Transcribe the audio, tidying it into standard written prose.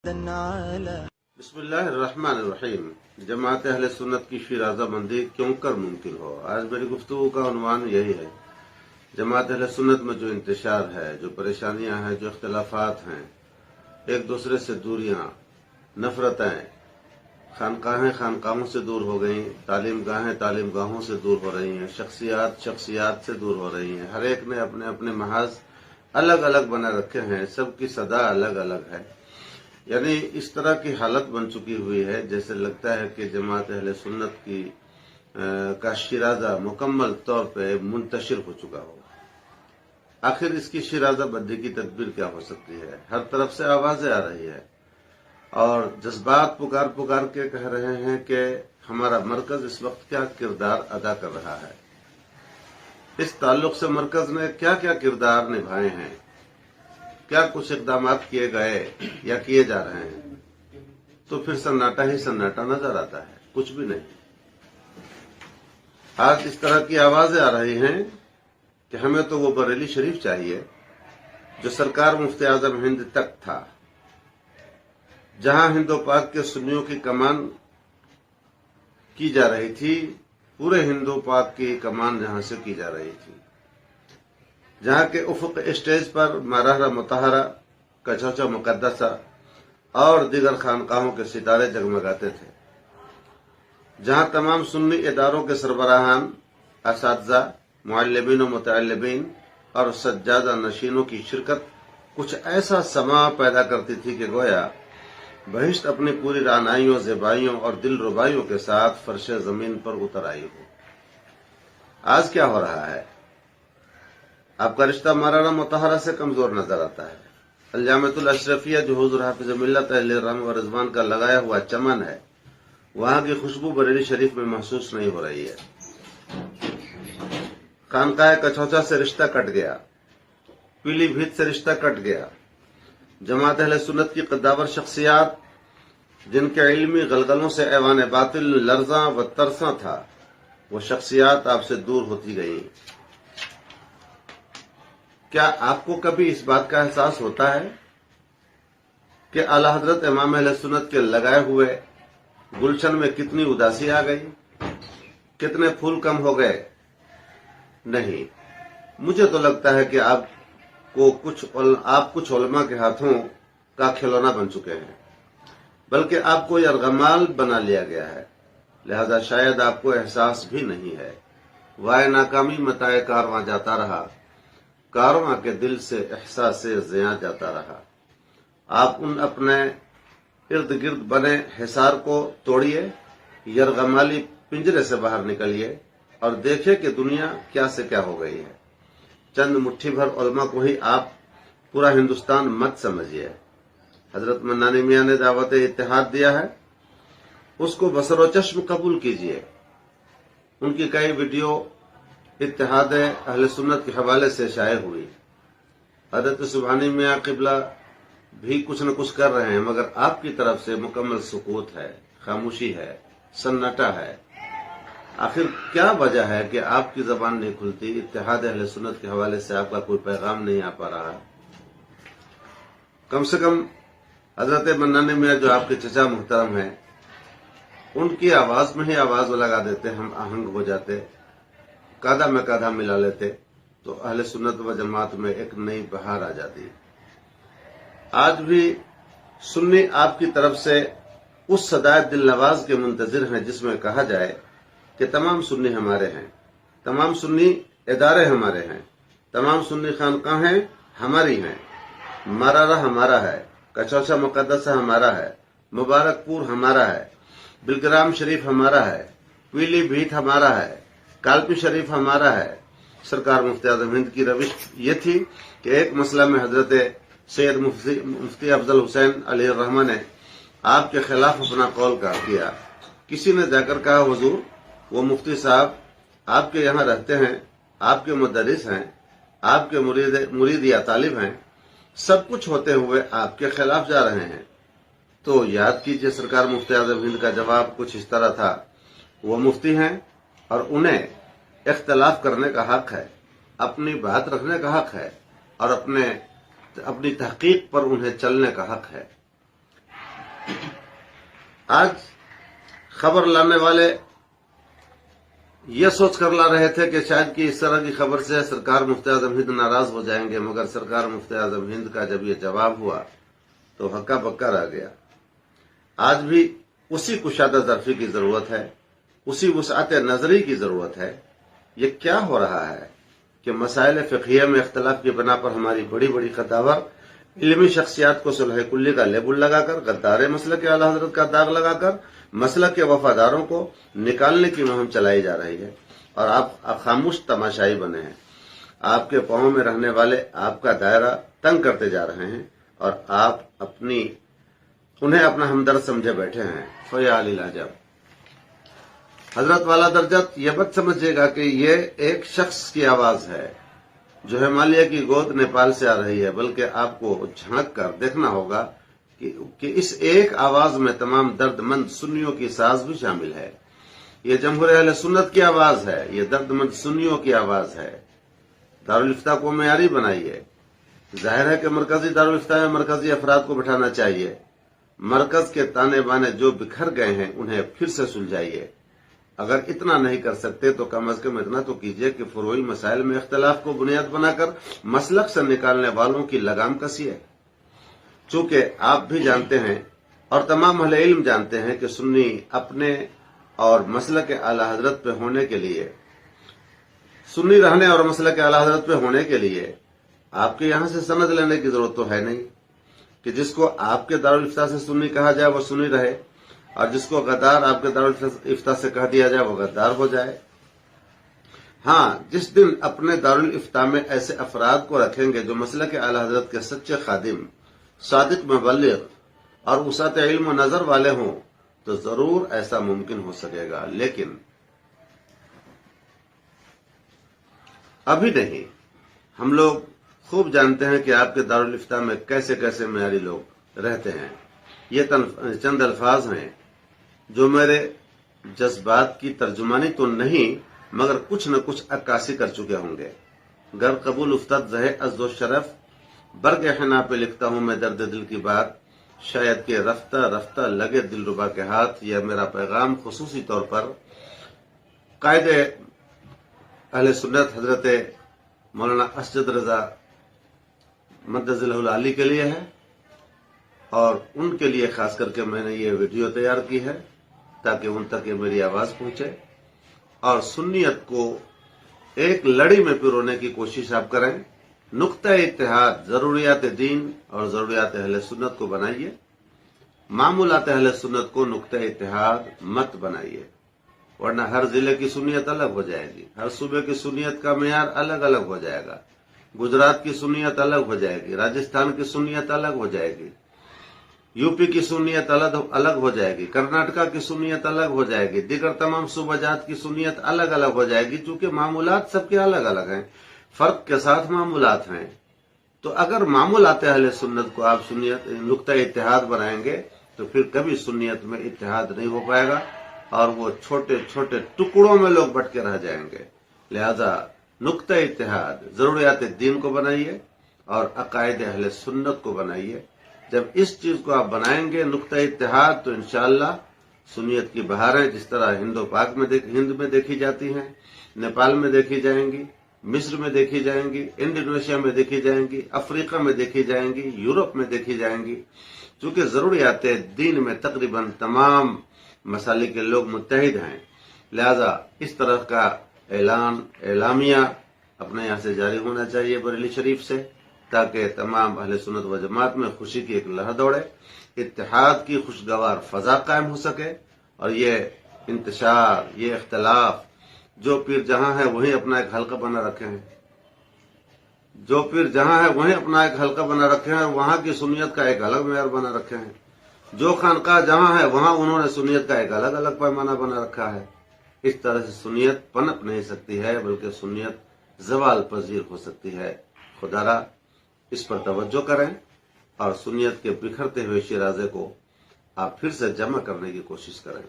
बिस्मिल्लाहिर्रहमानिर्रहीम। जमात अहले सुन्नत की शिराज़ामंदी क्यों कर मुमकिन हो। आज मेरी गुफ्तगू का उन्वान यही है। जमात अहले सुन्नत में जो इंतशार है, जो परेशानियां हैं, जो इख्तिलाफात हैं, एक दूसरे से दूरियां, नफरतें, खानकाहें खानकाहों से दूर हो गई, तालीम गाहों से दूर हो रही हैं, शख्सियात से दूर हो रही हैं। हर एक ने अपने अपने महाज अलग अलग बना रखे हैं, सबकी सदा अलग अलग है। यानी इस तरह की हालत बन चुकी हुई है जैसे लगता है कि जमात अहले सुन्नत की का शिराजा मुकम्मल तौर पे मुंतशिर हो चुका हो। आखिर इसकी शिराजा बंदी की तदबीर क्या हो सकती है। हर तरफ से आवाजें आ रही है और जज्बात पुकार के कह रहे हैं कि हमारा मरकज इस वक्त क्या किरदार अदा कर रहा है। इस ताल्लुक से मरकज ने क्या क्या किरदार निभाए हैं, क्या कुछ इकदाम किए गए या किए जा रहे हैं, तो फिर सन्नाटा ही सन्नाटा नजर आता है, कुछ भी नहीं। आज इस तरह की आवाजें आ रही हैं कि हमें तो वो बरेली शरीफ चाहिए जो सरकार मुफ्ती आजम हिंद तक था, जहां हिंदो पाक के सुन्नियों की कमान की जा रही थी, पूरे हिंदो पाक की कमान जहां से की जा रही थी, जहां के उफुक स्टेज पर मरहरा मुतहरा, कचौचा मुकद्दसा और दीगर खानकाहों के सितारे जगमगाते थे, जहां तमाम सुन्नी इदारों के सरबराहान, असातिज़ा, मुअल्लिमीन व मुतअल्लिमीन और सज्जादा नशीनों की शिरकत कुछ ऐसा समा पैदा करती थी कि गोया बहिश्त अपनी पूरी रानाइयों, ज़ेबाइयों और दिल रुबाइयों के साथ फर्श जमीन पर उतर आई हो। आज क्या हो रहा है। आपका रिश्ता मरहरा मुतहरा से कमजोर नजर आता है। अल-जामिअतुल अशरफिया जो हुज़ूर हाफिज़ मिल्लत अहले रहम व रिज़वान का लगाया हुआ चमन है, वहां की खुशबू बरेली शरीफ में महसूस नहीं हो रही है। खानकाह कचौचा से रिश्ता कट गया, पीलीभीत से रिश्ता कट गया। जमात अहले सुन्नत की कद्दावर शख्सियात, जिनके इल्मी गलगलों से ऐवान बातिल लर्जा व तरसा था, वो शख्सियात आपसे दूर होती गई। क्या आपको कभी इस बात का एहसास होता है कि आला हजरत इमाम अहले सुन्नत के लगाए हुए गुलशन में कितनी उदासी आ गई, कितने फूल कम हो गए। नहीं, मुझे तो लगता है कि आप कुछ उलमा के हाथों का खिलौना बन चुके हैं, बल्कि आपको यरगमाल बना लिया गया है। लिहाजा शायद आपको एहसास भी नहीं है। वाय नाकामी मताए कारवां जाता रहा, कारवां के दिल से एहसास से ज़िया जाता रहा। आप उन अपने इर्द गिर्द बने हिसार को तोड़िए, यरगमाली पिंजरे से बाहर निकलिए और देखिए कि दुनिया क्या से क्या हो गई है। चंद मुट्ठी भर उलमा को ही आप पूरा हिंदुस्तान मत समझिए। हजरत मन्नानी मियां ने दावत इत्तेहाद दिया है, उसको बसरो चश्म कबूल कीजिए। उनकी कई वीडियो इत्तेहाद अहले सुन्नत के हवाले से शाये हुई। हजरत सुबहानी मियां किबला भी कुछ न कुछ कर रहे हैं, मगर आपकी तरफ से मुकम्मल सुकूत है, खामोशी है, सन्नाटा है। आखिर क्या वजह है कि आपकी जबान नहीं खुलती, इत्तेहाद अहले सुन्नत के हवाले से आपका कोई पैगाम नहीं आ पा रहा। कम से कम हजरत मन्नानी मियां जो आपके चचा मुहतरम हैं, उनकी आवाज में ही आवाज लगा देते, हम आहंग हो जाते, कादा में कादा मिला लेते, तो अहले सुन्नत व जमात में एक नई बहार आ जाती। आज भी सुन्नी आपकी तरफ से उस सदाए दिल नवाज के मुंतजिर हैं जिसमें कहा जाए कि तमाम सुन्नी हमारे हैं, तमाम सुन्नी इदारे हमारे हैं, तमाम सुन्नी खानकाहें हमारी हैं, मरहरा हमारा है, कचौचा मुकद्दसा हमारा है, मुबारकपुर हमारा है, बिलग्राम शरीफ हमारा है, पीलीभीत हमारा है, कालपी शरीफ हमारा है। सरकार मुफ्ती आजम हिंद की रविश ये थी कि एक मसला में हजरत सैयद मुफ्ती अफजल हुसैन अलैहि रहमा ने आपके खिलाफ अपना कौल किया। किसी ने जाकर कहा, हुजूर वो मुफ्ती साहब आपके यहाँ रहते हैं, आपके मुदर्रिस हैं, आपके मुरीद या तालिब हैं, सब कुछ होते हुए आपके खिलाफ जा रहे हैं। तो याद कीजिए सरकार मुफ्ती आजम हिंद का जवाब कुछ इस तरह था, वो मुफ्ती हैं और उन्हें इख्तलाफ करने का हक है, अपनी बात रखने का हक है और अपनी तहकीक पर उन्हें चलने का हक है। आज खबर लाने वाले ये सोच कर ला रहे थे कि शायद कि इस तरह की खबर से सरकार मुफ्ती आजम हिंद नाराज हो जाएंगे, मगर सरकार मुफ्ती आजम हिंद का जब ये जवाब हुआ तो हक्का बक्का रह गया। आज भी उसी कुशादा ज़र्फी की जरूरत है, उसी वुसअत नजरी की जरूरत है। ये क्या हो रहा है कि मसाइल फ़िक़हिया में इख्तलाफ की बिना पर हमारी बड़ी बड़ी कदावर इल्मी शख्सियात को सुलह कुल्ली का लेबुल लगाकर, गद्दार मसलक आला हज़रत का दाग लगाकर मसलक के वफादारों को निकालने की मुहिम चलाई जा रही है और आप खामोश तमाशाई बने हैं। आपके पांव में रहने वाले आपका दायरा तंग करते जा रहे हैं और आप उन्हें अपना हमदर्द समझे बैठे हैं। फ़याल इलाजब हजरत वाला दर्जत ये मत समझिएगा कि ये एक शख्स की आवाज है जो हिमालय की गोद नेपाल से आ रही है, बल्कि आपको झांक कर देखना होगा कि इस एक आवाज में तमाम दर्दमंद सुन्नियों की साज भी शामिल है। ये जमहूर अहले सुन्नत की आवाज है, ये दर्दमंद सुन्नियों की आवाज है। दारुल इफ्ता को मेयारी बनाइए। जाहिर है कि मरकजी दारुल इफ्ता में मरकजी अफराद को बिठाना चाहिए। मरकज के ताने बाने जो बिखर गए हैं उन्हें फिर से सुलझाइए। अगर इतना नहीं कर सकते तो कम अज कम इतना तो कीजिए कि फुरूई मसाइल में इख्तलाफ को बुनियाद बनाकर मसलक से निकालने वालों की लगाम कसिए। चूंकि आप भी जानते हैं और तमाम अहले इल्म जानते हैं कि सुन्नी अपने और मसलक आला हजरत पे होने के लिए, सुन्नी रहने और मसलक आला हजरत पे होने के लिए आपके यहां से सनद लेने की जरूरत तो है नहीं कि जिसको आपके दारुल इफ्ता से सुन्नी कहा जाए वो सुन्नी रहे और जिसको गद्दार आपके दारुल इफ्ता से कह दिया जाए वो गद्दार हो जाए। हाँ, जिस दिन अपने दारुल इफ्ता में ऐसे अफराद को रखेंगे जो मसलक आला हजरत के सच्चे खादिम, सादिक मुबल्लिग और वुसअत इल्म व नजर वाले हों तो जरूर ऐसा मुमकिन हो सकेगा, लेकिन अभी नहीं। हम लोग खूब जानते हैं कि आपके दारुल इफ्ता में कैसे कैसे मेयारी लोग रहते हैं। ये चंद अल्फाज हैं जो मेरे जज्बात की तर्जुमानी तो नहीं मगर कुछ न कुछ अक्कासी कर चुके होंगे। गर कबूल उफ्तद जहे अज़्ज़ो शरफ बर्ग हिना पे लिखता हूं मैं दर्द दिल की बात, शायद के रफ्ता रफ्ता लगे दिलरुबा के हाथ। यह मेरा पैगाम खुसूसी तौर पर कायदे अहले सुन्नत हजरत मौलाना असजद रजा मद्दज़िलहुल आली के लिए है और उनके लिए खास करके मैंने ये वीडियो तैयार की है ताकि उन तक ये मेरी आवाज पहुंचे और सुन्नियत को एक लड़ी में पिरोने की कोशिश आप करें। नुक्ता इत्तेहाद जरूरियात दीन और जरूरियात अहले सुन्नत को बनाइए, मामूलात अहले सुन्नत को नुक्ता इत्तेहाद मत बनाइए, वरना हर जिले की सुन्नियत अलग हो जाएगी, हर सूबे की सुन्नियत का मेयार अलग अलग हो जाएगा। गुजरात की सुन्नियत अलग हो जाएगी, राजस्थान की सुन्नियत अलग हो जाएगी, यूपी की सुन्नियत अलग हो जाएगी, कर्नाटका की सुन्नियत अलग हो जाएगी, दीगर तमाम सूबाजात की सुन्नियत अलग अलग हो जाएगी। चूंकि मामूलात सबके अलग अलग हैं, फर्क के साथ मामूलात हैं। तो अगर मामूलात अहले सुन्नत को आप सुन्नियत नुक्ता इत्तेहाद बनाएंगे तो फिर कभी सुन्नियत में इत्तेहाद नहीं हो पाएगा और वो छोटे छोटे टुकड़ों में लोग बट के रह जाएंगे। लिहाजा नुक्ता इत्तेहाद जरूरियात दीन को बनाइए और अकायद अहले सुन्नत को बनाइए। जब इस चीज को आप बनाएंगे नुक्ता इत्तेहाद तो इंशाअल्लाह सुन्नियत की बहारें जिस तरह हिंद में देखी जाती हैं, नेपाल में देखी जाएंगी, मिस्र में देखी जाएंगी, इंडोनेशिया में देखी जाएंगी, अफ्रीका में देखी जाएंगी, यूरोप में देखी जाएंगी। चूंकि जरूरियात दीन में तकरीबन तमाम मसाले के लोग मुत्तहिद हैं, लिहाजा इस तरह का एलामिया अपने यहाँ से जारी होना चाहिए बरेली शरीफ से, ताकि तमाम अहले सुन्नत व जमात में खुशी की एक लहर दौड़े, इत्तेहाद की खुशगवार फजा कायम हो सके और ये इंतशार, ये इख्तलाफ जो पीर जहां है वहीं अपना एक हल्का बना रखे हैं, जो पीर जहां है वहीं अपना एक हल्का बना रखे हैं और वहां की सुन्नियत का एक अलग मेयार बना रखे हैं। जो खानका जहां है वहां उन्होंने सुन्नियत का एक अलग अलग पैमाना बना रखा है। इस तरह से सुन्नियत पनप नहीं सकती है, बल्कि सुन्नियत जवाल पजीर हो सकती है। खुदारा इस पर तवज्जो करें और सुन्नियत के बिखरते हुए शिराजे को आप फिर से जमा करने की कोशिश करें।